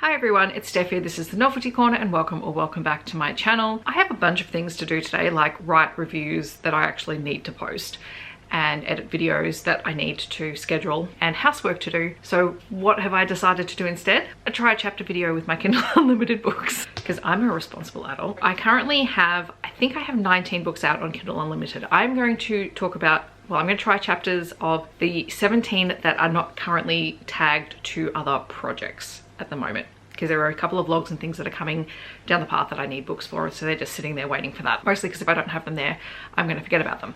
Hi everyone, it's Steph here. This is the Novelty Corner and welcome back to my channel. I have a bunch of things to do today, like write reviews that I actually need to post and edit videos that I need to schedule and housework to do. So what have I decided to do instead? I try a chapter video with my Kindle Unlimited books because I'm a responsible adult. I currently have, I think I have 19 books out on Kindle Unlimited. I'm going to talk about, well, I'm going to try chapters of the 17 that are not currently tagged to other projects at the moment, because there are a couple of vlogs and things that are coming down the path that I need books for, so they're just sitting there waiting for that. Mostly because if I don't have them there, I'm going to forget about them.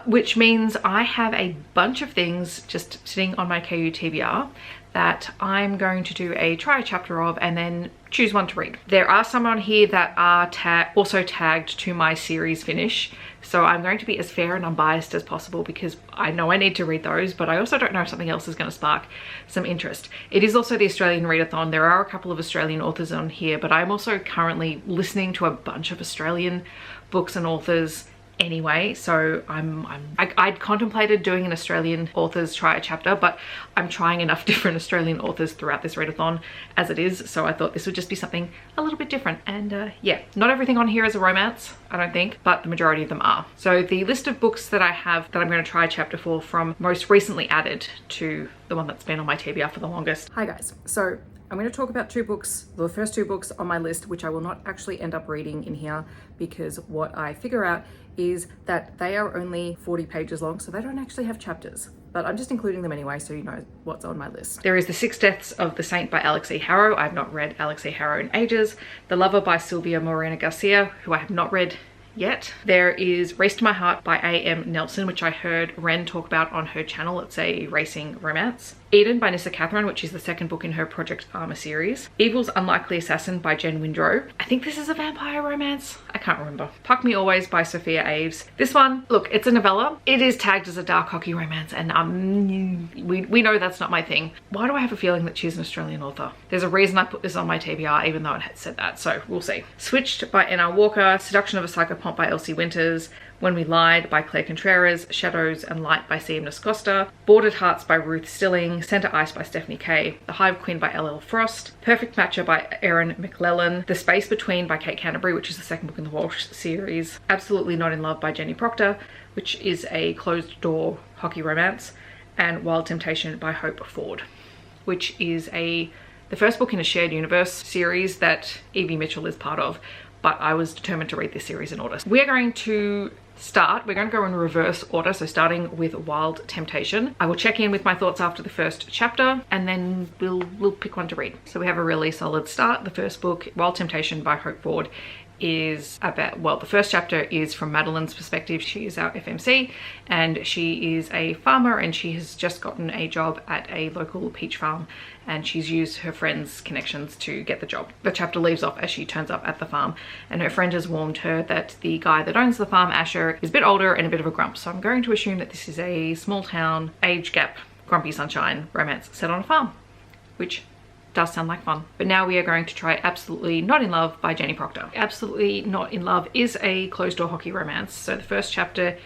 Which means I have a bunch of things just sitting on my KU TBR that I'm going to try a chapter of and then choose one to read. There are some on here that are also tagged to my series finish, so I'm going to be as fair and unbiased as possible because I know I need to read those, but I also don't know if something else is going to spark some interest. It is also the Australian Readathon. There are a couple of Australian authors on here, but I'm also currently listening to a bunch of Australian books and authors anyway, so I'd contemplated doing an Australian authors try a chapter, but I'm trying enough different Australian authors throughout this readathon as it is, so I thought this would just be something a little bit different. And yeah, not everything on here is a romance, I don't think, but the majority of them are. So the list of books that I have that I'm going to try a chapter for from most recently added to the one that's been on my TBR for the longest. Hi guys, so I'm going to talk about two books, the first two books on my list, which I will not actually end up reading in here because what I figure out is that they are only 40 pages long, so they don't actually have chapters. But I'm just including them anyway, so you know what's on my list. There is The Six Deaths of the Saint by Alix Harrow. I've not read Alix Harrow in ages. The Lover by Silvia Morena-Garcia, who I have not read yet. There is Race to My Heart by A.M. Nelson, which I heard Ren talk about on her channel. It's a racing romance. Eden by Nyssa Kathryn, which is the second book in her Project Armor series. Evil's Unlikely Assassin by Jenn Windrow. I think this is a vampire romance. I can't remember. Puck Me Always by Sofia Aves. This one, look, it's a novella. It is tagged as a dark hockey romance, and we know that's not my thing. Why do I have a feeling that she's an Australian author? There's a reason I put this on my TBR, even though it had said that, so we'll see. Switched by N.R. Walker. Seduction of a Psychopomp by Elsie Winters. When We Lied by Contreras, Shadows and Light by C.M. Nascosta, Bordered Hearts by Ruth Stilling, Center Ice by Stephanie Kay, The Hive Queen by L.L. Frost, Perfect Matcha by Erin McLellan, The Space Between by Canterbary, which is the second book in the Walsh series, Absolutely Not in Love by Jenny Proctor, which is a closed-door hockey romance, and Wild Temptation by Hope Ford, which is the first book in a shared universe series that Evie Mitchell is part of, but I was determined to read this series in order. We're going to go in reverse order, so starting with Wild Temptation. I will check in with my thoughts after the first chapter and then we'll pick one to read. So we have a really solid start. The first book, Wild Temptation by Hope Ford, is about, well, the first chapter is from Madeline's perspective. She is our FMC and she is a farmer and she has just gotten a job at a local peach farm and she's used her friend's connections to get the job. The chapter leaves off as she turns up at the farm and her friend has warned her that the guy that owns the farm, Asher, is a bit older and a bit of a grump. So I'm going to assume that this is a small town, age gap, grumpy sunshine romance set on a farm, which does sound like fun. But now we are going to try Absolutely Not in Love by Jenny Proctor. Absolutely Not in Love is a closed-door hockey romance. So the first chapter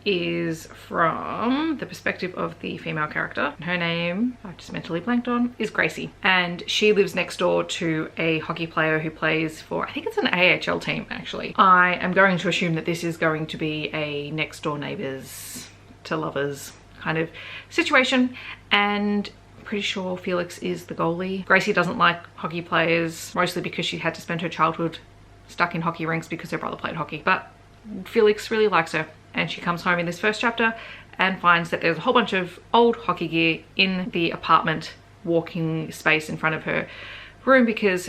is from the perspective of the female character. Her name, I just mentally blanked on, is Gracie. And she lives next door to a hockey player who plays for, I think it's an AHL team actually. I am going to assume that this is going to be a next door neighbors to lovers kind of situation. And pretty sure Felix is the goalie. Gracie doesn't like hockey players, mostly because she had to spend her childhood stuck in hockey rinks because her brother played hockey. But Felix really likes her, and she comes home in this first chapter and finds that there's a whole bunch of old hockey gear in the apartment walking space in front of her room because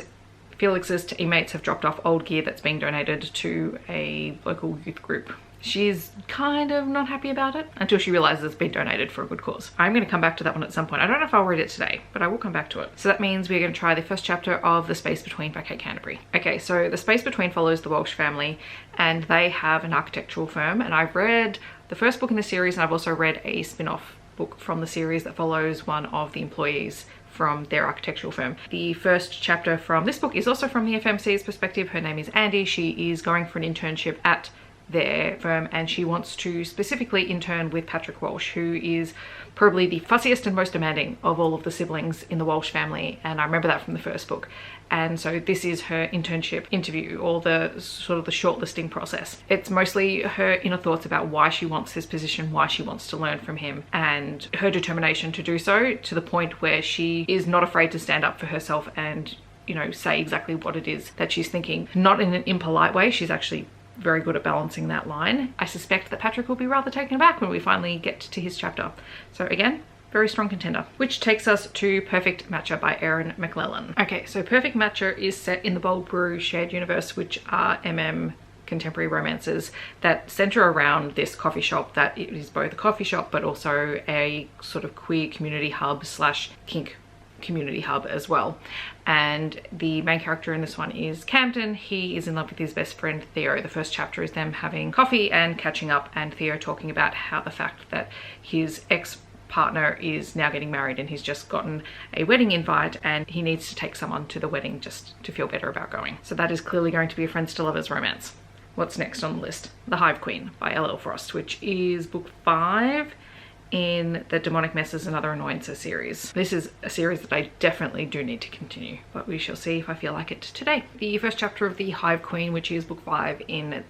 Felix's teammates have dropped off old gear that's being donated to a local youth group. She's kind of not happy about it until she realizes it's been donated for a good cause. I'm going to come back to that one at some point. I don't know if I'll read it today, but I will come back to it. So that means we're going to try the first chapter of The Space Between by Kate Canterbury. Okay, so The Space Between follows the Walsh family and they have an architectural firm, and I've read the first book in the series and I've also read a spin-off book from the series that follows one of the employees from their architectural firm. The first chapter from this book is also from the FMC's perspective. Her name is Andy. She is going for an internship at their firm, and she wants to specifically intern with Patrick Walsh, who is probably the fussiest and most demanding of all of the siblings in the Walsh family, and I remember that from the first book. And so this is her internship interview, or the sort of the shortlisting process. It's mostly her inner thoughts about why she wants this position, why she wants to learn from him, and her determination to do so, to the point where she is not afraid to stand up for herself and, you know, say exactly what it is that she's thinking. Not in an impolite way, she's actually very good at balancing that line. I suspect that Patrick will be rather taken aback when we finally get to his chapter. So again, very strong contender. Which takes us to Perfect Matcha by Erin McLellan. Okay, so Perfect Matcha is set in the Bold Brew shared universe, which are contemporary romances that center around this coffee shop that it is both a coffee shop but also a sort of queer community hub slash kink community hub as well. And the main character in this one is Camden. He is in love with his best friend Theo. The first chapter is them having coffee and catching up, and Theo talking about how the fact that his ex-partner is now getting married and he's just gotten a wedding invite and he needs to take someone to the wedding just to feel better about going. So that is clearly going to be a friends to lovers romance. What's next on the list? The Hive Queen by L.L. Frost, which is book 5 in the Demonic Messes and Other Annoyances series. This is a series that I definitely do need to continue, but we shall see if I feel like it today. The first chapter of The Hive Queen, which is book 5 in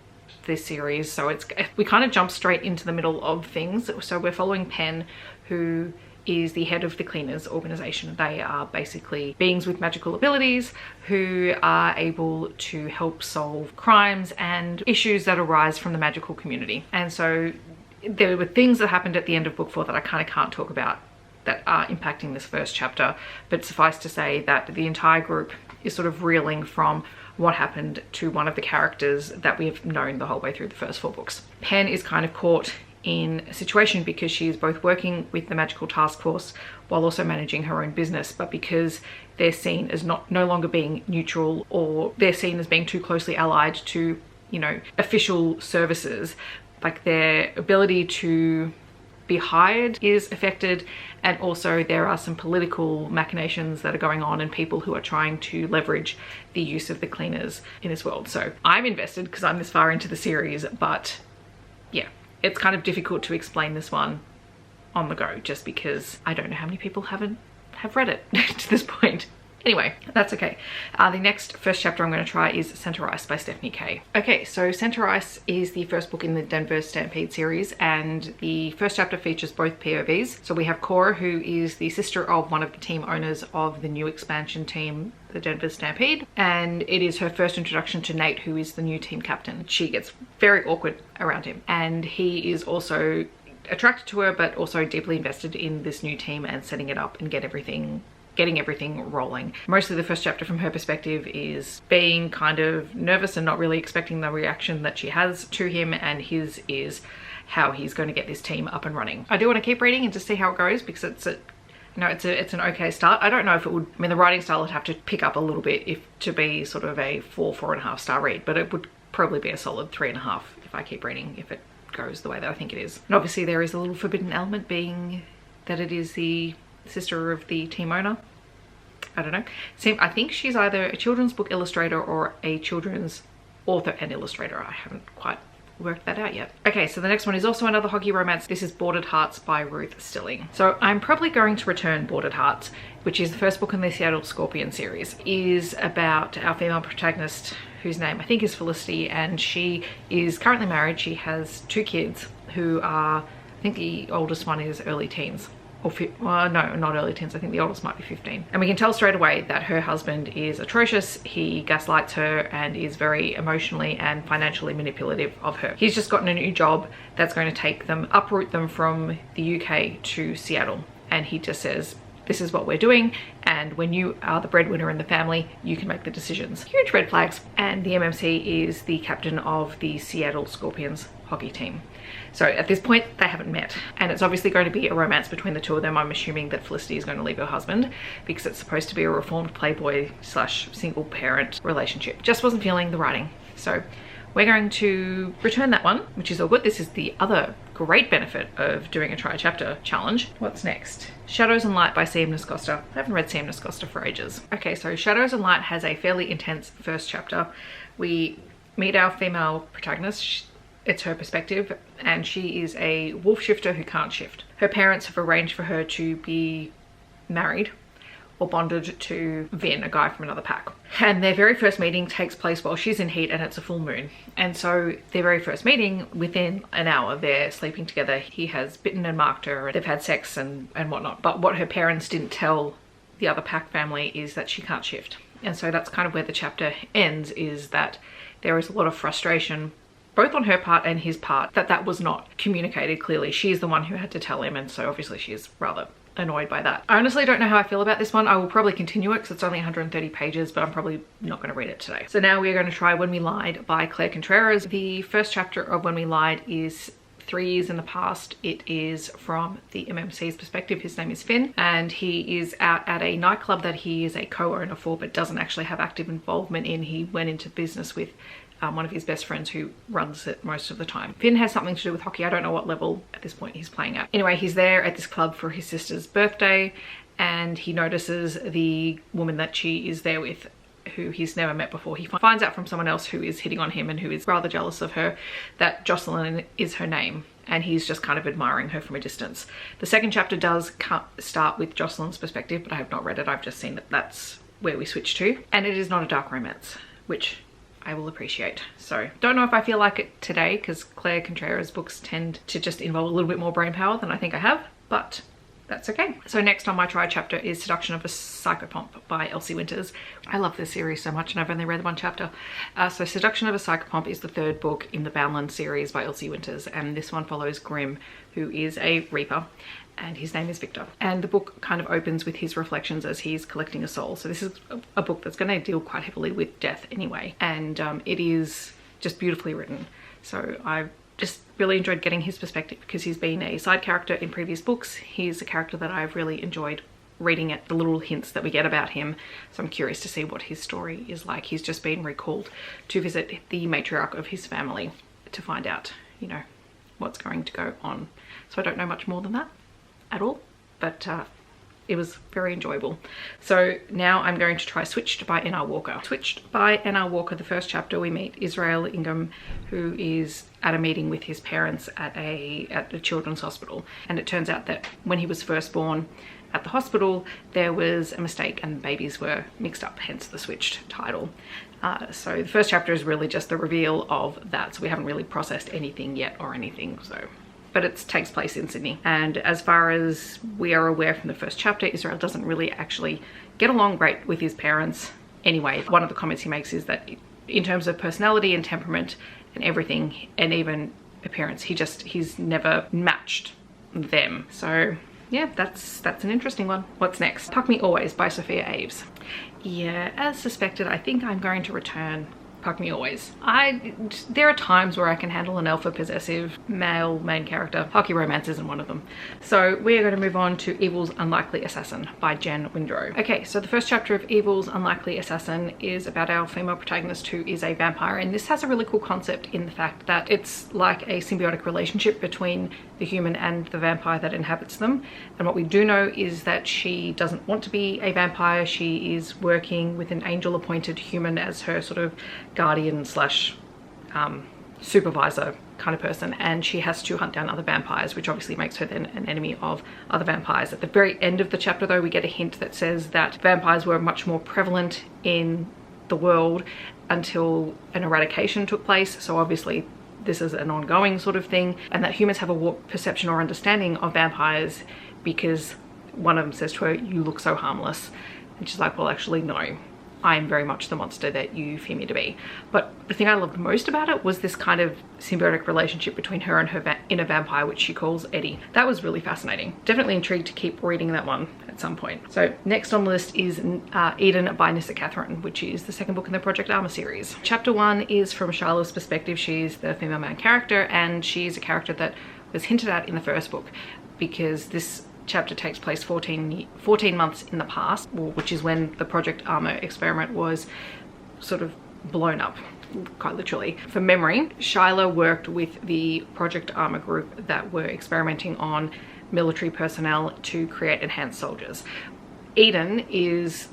this series, so we kind of jump straight into the middle of things. So we're following Pen, who is the head of the cleaners organization. They are basically beings with magical abilities who are able to help solve crimes and issues that arise from the magical community. And so there were things that happened at the end of book 4 that I kind of can't talk about that are impacting this first chapter, but suffice to say that the entire group is sort of reeling from what happened to one of the characters that we've known the whole way through the first 4 books. Pen is kind of caught in a situation because she is both working with the magical task force while also managing her own business, but because they're seen as no longer being neutral, or they're seen as being too closely allied to, you know, official services, like their ability to be hired is affected, and also there are some political machinations that are going on and people who are trying to leverage the use of the cleaners in this world. So I'm invested because I'm this far into the series, but yeah, it's kind of difficult to explain this one on the go just because I don't know how many people have read it to this point. Anyway, that's okay. The next first chapter I'm going to try is Center Ice by Stephanie K. Okay, so Center Ice is the first book in the Denver Stampede series, and the first chapter features both POVs. So we have Cora, who is the sister of one of the team owners of the new expansion team, the Denver Stampede, and it is her first introduction to Nate, who is the new team captain. She gets very awkward around him, and he is also attracted to her but also deeply invested in this new team and setting it up and getting everything rolling. Mostly the first chapter from her perspective is being kind of nervous and not really expecting the reaction that she has to him, and his is how he's going to get this team up and running. I do want to keep reading and just see how it goes because it's an okay start. I don't know if it would, I mean, the writing style would have to pick up a little bit to be sort of a 4.5 star read, but it would probably be a solid 3.5 if I keep reading, if it goes the way that I think it is. And obviously there is a little forbidden element, being that it is the sister of the team owner. I don't know. I think she's either a children's book illustrator or a children's author and illustrator. I haven't quite worked that out yet. Okay, so the next one is also another hockey romance. This is Bordered Hearts by Ruth Stilling. So I'm probably going to return Bordered Hearts, which is the first book in the Seattle Scorpion series. It is about our female protagonist, whose name I think is Felicity, and she is currently married. She has 2 kids who are, I think the oldest one is early teens. Well, no, not early teens. I think the oldest might be 15. And we can tell straight away that her husband is atrocious. He gaslights her and is very emotionally and financially manipulative of her. He's just gotten a new job that's going to uproot them from the UK to Seattle. And he just says, this is what we're doing, and when you are the breadwinner in the family, you can make the decisions. Huge red flags. And the MMC is the captain of the Seattle Scorpions hockey team. So at this point, they haven't met, and it's obviously going to be a romance between the two of them. I'm assuming that Felicity is going to leave her husband because it's supposed to be a reformed playboy slash single parent relationship. Just wasn't feeling the writing. So we're going to return that one, which is all good. This is the other great benefit of doing a try a chapter challenge. What's next? Shadows and Light by CM Nascosta. I haven't read CM Nascosta for ages. Okay, so Shadows and Light has a fairly intense first chapter. We meet our female protagonist. it's her perspective, and she is a wolf shifter who can't shift. Her parents have arranged for her to be married or bonded to Vin, a guy from another pack. And their very first meeting takes place while she's in heat and it's a full moon. And so their very first meeting, within an hour, they're sleeping together. He has bitten and marked her, and they've had sex and whatnot. But what her parents didn't tell the other pack family is that she can't shift. And so that's kind of where the chapter ends, is that there is a lot of frustration, both on her part and his part, that was not communicated clearly. She's the one who had to tell him, and so obviously she is rather annoyed by that. I honestly don't know how I feel about this one. I will probably continue it because it's only 130 pages, but I'm probably not going to read it today. So now we are going to try When We Lied by Claire Contreras. The first chapter of When We Lied is 3 years in the past. It is from the MMC's perspective. His name is Finn, and he is out at a nightclub that he is a co-owner for but doesn't actually have active involvement in. He went into business with one of his best friends who runs it most of the time. Finn has something to do with hockey. I don't know what level at this point he's playing at. Anyway, he's there at this club for his sister's birthday, and he notices the woman that she is there with, who he's never met before. He finds out from someone else who is hitting on him and who is rather jealous of her that Jocelyn is her name, and he's just kind of admiring her from a distance. The second chapter does start with Jocelyn's perspective, but I have not read it. I've just seen that that's where we switch to, and it is not a dark romance, which I will appreciate. So don't know if I feel like it today, because Claire Contreras books tend to just involve a little bit more brain power than I think I have, but that's okay. So next on my try chapter is Seduction of a Psychopomp by Elsie Winters. I love this series so much, and I've only read one chapter. So Seduction of a Psychopomp is the third book in the Boundland series by Elsie Winters, and this one follows Grimm, who is a reaper, and his name is Victor. And the book kind of opens with his reflections as he's collecting a soul. So this is a book that's going to deal quite heavily with death anyway, and it is just beautifully written. So I just really enjoyed getting his perspective, because he's been a side character in previous books. He's a character that I've really enjoyed reading at the little hints that we get about him. So I'm curious to see what his story is like. He's just been recalled to visit the matriarch of his family to find out, you know, what's going to go on. So I don't know much more than that at all, but it was very enjoyable. So now I'm going to try Switched by N.R. Walker. Switched by N.R. Walker, the first chapter, we meet Israel Ingham, who is at a meeting with his parents at a children's hospital. And it turns out that when he was first born at the hospital, there was a mistake and babies were mixed up, hence the Switched title. So the first chapter is really just the reveal of that. So we haven't really processed anything yet or anything, so. But it takes place in Sydney. And as far as we are aware from the first chapter, Israel doesn't really actually get along great with his parents anyway. One of the comments he makes is that in terms of personality and temperament and everything, and even appearance, he's never matched them. So yeah, that's an interesting one. What's next? Puck Me Always by Sofia Aves. Yeah, as suspected, I think I'm going to return Puck Me Always. There are times where I can handle an alpha possessive male main character. Hockey romance isn't one of them. So we are going to move on to Evil's Unlikely Assassin by Jenn Windrow. Okay, so the first chapter of Evil's Unlikely Assassin is about our female protagonist who is a vampire, and this has a really cool concept in the fact that it's like a symbiotic relationship between the human and the vampire that inhabits them. And what we do know is that she doesn't want to be a vampire. She is working with an angel appointed human as her sort of guardian slash supervisor kind of person, and she has to hunt down other vampires, which obviously makes her then an enemy of other vampires. At the very end of the chapter though, we get a hint that says that vampires were much more prevalent in the world until an eradication took place. So obviously this is an ongoing sort of thing, and that humans have a warped perception or understanding of vampires because one of them says to her, "You look so harmless," and she's like, "Well, actually no, I'm very much the monster that you fear me to be." But the thing I loved most about it was this kind of symbiotic relationship between her and her inner vampire, which she calls Eddie. That was really fascinating. Definitely intrigued to keep reading that one at some point. So next on the list is Eden by Nyssa Kathryn, which is the second book in the Project Armor series. Chapter 1 is from Charlotte's perspective. She's the female main character, and she's a character that was hinted at in the first book, because this chapter takes place 14 months in the past, which is when the Project Armor experiment was sort of blown up, quite literally. For memory, Shyla worked with the Project Armor group that were experimenting on military personnel to create enhanced soldiers. Eden is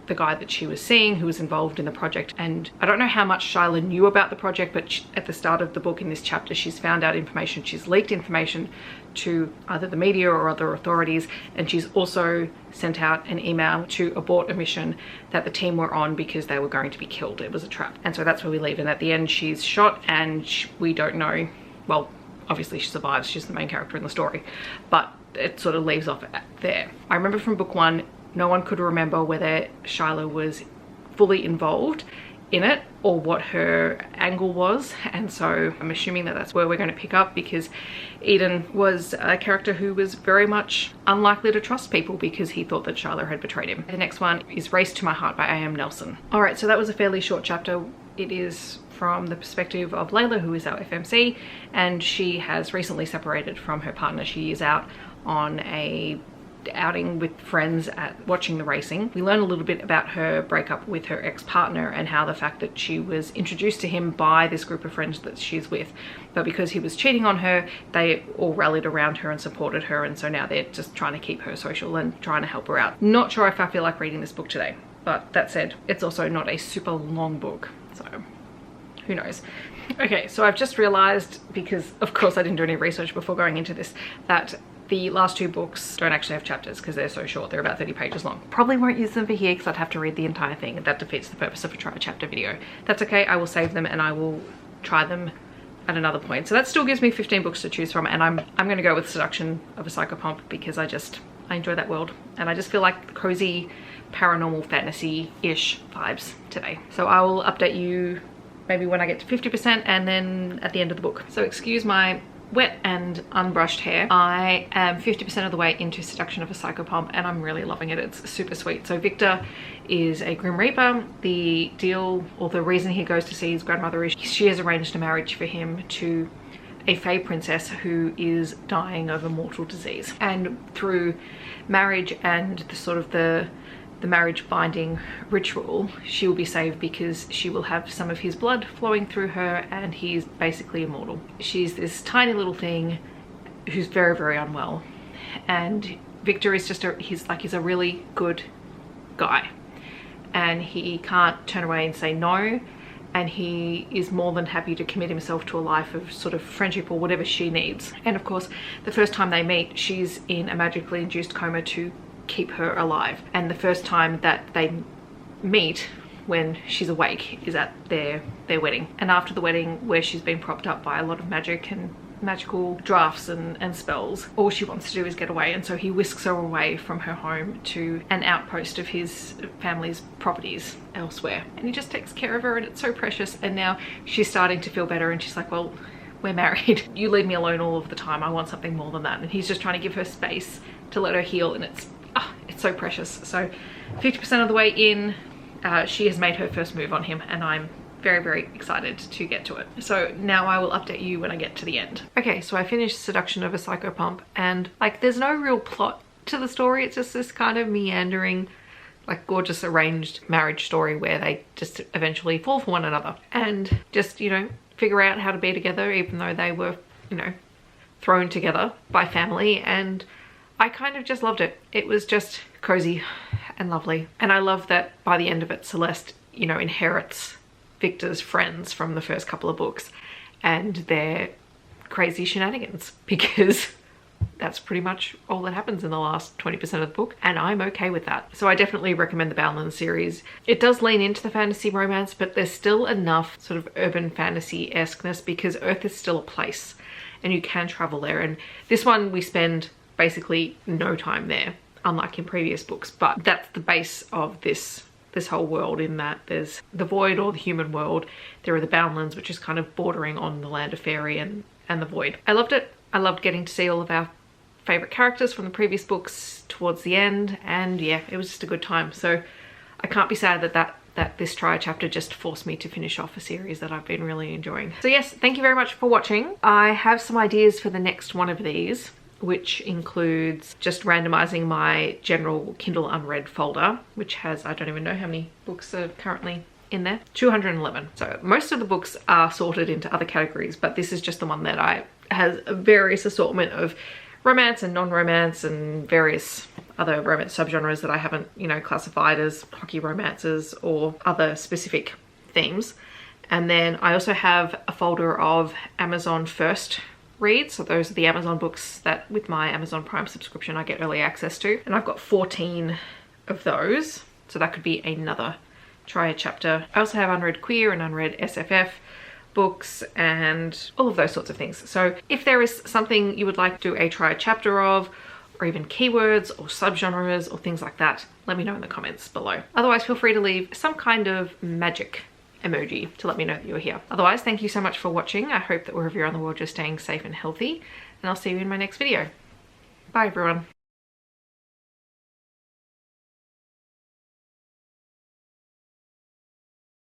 the guy that she was seeing who was involved in the project. And I don't know how much Shyla knew about the project, but at the start of the book in this chapter, she's found out information, she's leaked information to either the media or other authorities, and she's also sent out an email to abort a mission that the team were on because they were going to be killed. It was a trap. And so that's where we leave, and at the end she's shot, and we don't know, well, obviously she survives, she's the main character in the story, but it sort of leaves off there. I remember from book 1, no one could remember whether Shyla was fully involved in it or what her angle was, and so I'm assuming that that's where we're going to pick up, because Eden was a character who was very much unlikely to trust people because he thought that Shyla had betrayed him. The next one is Race to My Heart by A.M. Nelson. Alright, so that was a fairly short chapter. It is from the perspective of Layla, who is our FMC, and she has recently separated from her partner. She is out on a outing with friends at watching the racing. We learn a little bit about her breakup with her ex-partner and how the fact that she was introduced to him by this group of friends that she's with, but because he was cheating on her, they all rallied around her and supported her, and so now they're just trying to keep her social and trying to help her out. Not sure if I feel like reading this book today, but that said, it's also not a super long book, so who knows. Okay, so I've just realized, because of course I didn't do any research before going into this, that the last 2 books don't actually have chapters because they're so short. They're about 30 pages long. Probably won't use them for here because I'd have to read the entire thing, and that defeats the purpose of a try chapter video. That's okay, I will save them and I will try them at another point. So that still gives me 15 books to choose from, and I'm going to go with Seduction of a Psychopomp because I enjoy that world, and I just feel like cozy paranormal fantasy-ish vibes today. So I will update you maybe when I get to 50% and then at the end of the book. So excuse my wet and unbrushed hair. I am 50% of the way into Seduction of a Psychopomp and I'm really loving it. It's super sweet. So Victor is a Grim Reaper. The deal, or the reason he goes to see his grandmother, is she has arranged a marriage for him to a Fae princess who is dying of a mortal disease. And through marriage and the marriage binding ritual, she will be saved because she will have some of his blood flowing through her and he's basically immortal. She's this tiny little thing who's very, very unwell, and Victor is just he's a really good guy and he can't turn away and say no, and he is more than happy to commit himself to a life of sort of friendship or whatever she needs. And of course, the first time they meet, she's in a magically induced coma to keep her alive, and the first time that they meet when she's awake is at their wedding. And after the wedding, where she's been propped up by a lot of magic and magical drafts and spells, all she wants to do is get away, and so he whisks her away from her home to an outpost of his family's properties elsewhere, and he just takes care of her, and it's so precious. And now she's starting to feel better and she's like, well, we're married, you leave me alone all of the time, I want something more than that. And he's just trying to give her space to let her heal, and it's so precious. So 50% of the way in, she has made her first move on him, and I'm very, very excited to get to it. So now I will update you when I get to the end. Okay, so I finished Seduction of a Psychopomp, and there's no real plot to the story. It's just this kind of meandering, gorgeous arranged marriage story where they just eventually fall for one another and just, figure out how to be together, even though they were, thrown together by family. And I kind of just loved it. It was just cozy and lovely. And I love that by the end of it, Celeste, inherits Victor's friends from the first couple of books and their crazy shenanigans, because that's pretty much all that happens in the last 20% of the book, and I'm okay with that. So I definitely recommend the Balin series. It does lean into the fantasy romance, but there's still enough sort of urban fantasy-esqueness because Earth is still a place and you can travel there. And this one we spend basically no time there, unlike in previous books, but that's the base of this whole world, in that there's the void, or the human world. There are the Boundlands, which is kind of bordering on the land of fairy and the void. I loved it. I loved getting to see all of our favorite characters from the previous books towards the end, and yeah, it was just a good time. So I can't be sad that this try chapter just forced me to finish off a series that I've been really enjoying. So yes, thank you very much for watching. I have some ideas for the next one of these, which includes just randomizing my general Kindle unread folder, which has, I don't even know how many books are currently in there, 211. So most of the books are sorted into other categories, but this is just the one that has a various assortment of romance and non-romance and various other romance subgenres that I haven't, you know, classified as hockey romances or other specific themes. And then I also have a folder of Amazon First reads. So those are the Amazon books that with my Amazon Prime subscription I get early access to. And I've got 14 of those. So that could be another try a chapter. I also have unread queer and unread SFF books and all of those sorts of things. So if there is something you would like to do a try a chapter of, or even keywords or subgenres or things like that, let me know in the comments below. Otherwise, feel free to leave some kind of magic emoji to let me know that you're here. Otherwise, thank you so much for watching. I hope that wherever you're in the world, you're staying safe and healthy, and I'll see you in my next video. Bye everyone.